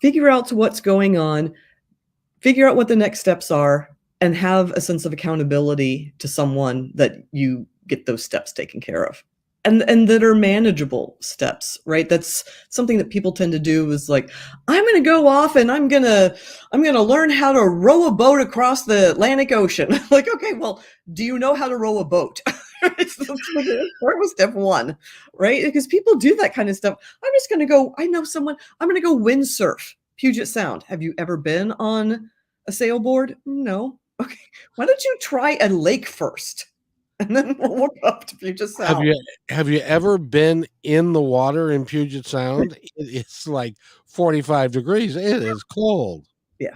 Figure out what's going on, figure out what the next steps are, and have a sense of accountability to someone that you get those steps taken care of. And that are manageable steps, right? That's something that people tend to do is like, "I'm gonna go off and I'm gonna learn how to row a boat across the Atlantic Ocean." Like, "Okay, well, do you know how to row a boat?" Start with step one, right? Because people do that kind of stuff. I'm just going to go, I know someone, I'm going to go windsurf, Puget Sound. Have you ever been on a sailboard? No. Okay. Why don't you try a lake first? And then we'll look up to Puget Have Sound. you ever been in the water in Puget Sound? It's like 45 degrees. It is cold. Yeah.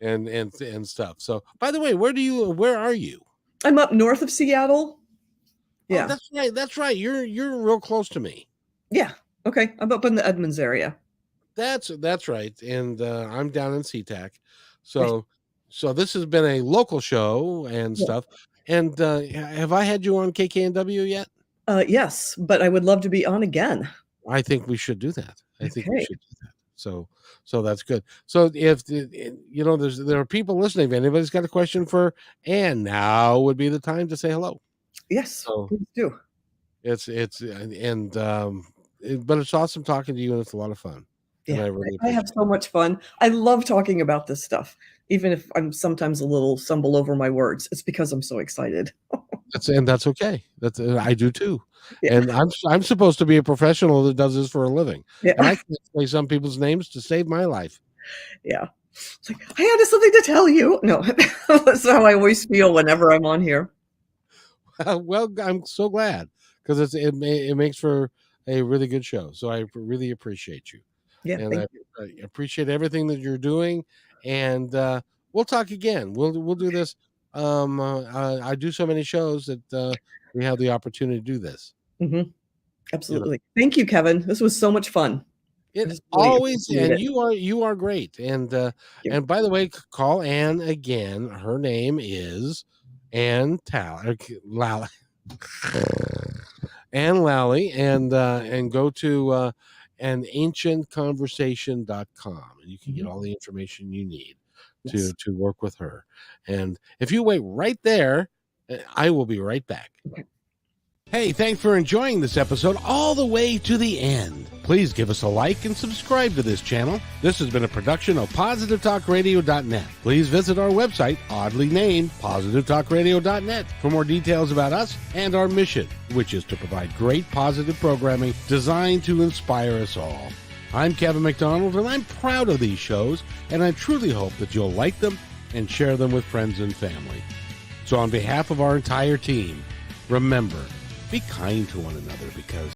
And stuff. So, by the way, where are you? I'm up north of Seattle. Yeah. Oh, that's right. That's right. You're real close to me. Yeah. Okay. I'm up in the Edmonds area. That's right. And I'm down in SeaTac. So this has been a local show and Yeah. stuff. And have I had you on KKNW yet? Yes, but I would love to be on again. I think we should do that. I think we Okay. should do that. So that's good. So if there are people listening, if anybody's got a question for Anne, now would be the time to say hello. Yes, So please do. But it's awesome talking to you, and it's a lot of fun. And Yeah, I really I have appreciate so much fun. I love talking about this stuff, even if I'm sometimes a little stumble over my words. It's because I'm so excited. That's okay. I do too. Yeah. And I'm supposed to be a professional that does this for a living. Yeah. And I can't say some people's names to save my life. Yeah. It's like, I had something to tell you. No, that's how I always feel whenever I'm on here. Well, I'm so glad because it makes for a really good show. So I really appreciate you. Yeah, And I appreciate everything that you're doing. And we'll talk again. We'll do this. I do so many shows that we have the opportunity to do this. Mm-hmm. Absolutely. Thank you, Kevin. This was so much fun. It always, and you are great. And by the way, call Anne again. Her name is Anne Lally. Anne Lally, and go to anancientconversation.com, and you can get all the information you need to work with her. And if you wait right there, I will be right back. Okay. Hey, thanks for enjoying this episode all the way to the end. Please give us a like and subscribe to this channel. This has been a production of PositiveTalkRadio.net. Please visit our website, oddly named PositiveTalkRadio.net, for more details about us and our mission, which is to provide great positive programming designed to inspire us all. I'm Kevin McDonald, and I'm proud of these shows, and I truly hope that you'll like them and share them with friends and family. So on behalf of our entire team, remember, be kind to one another, because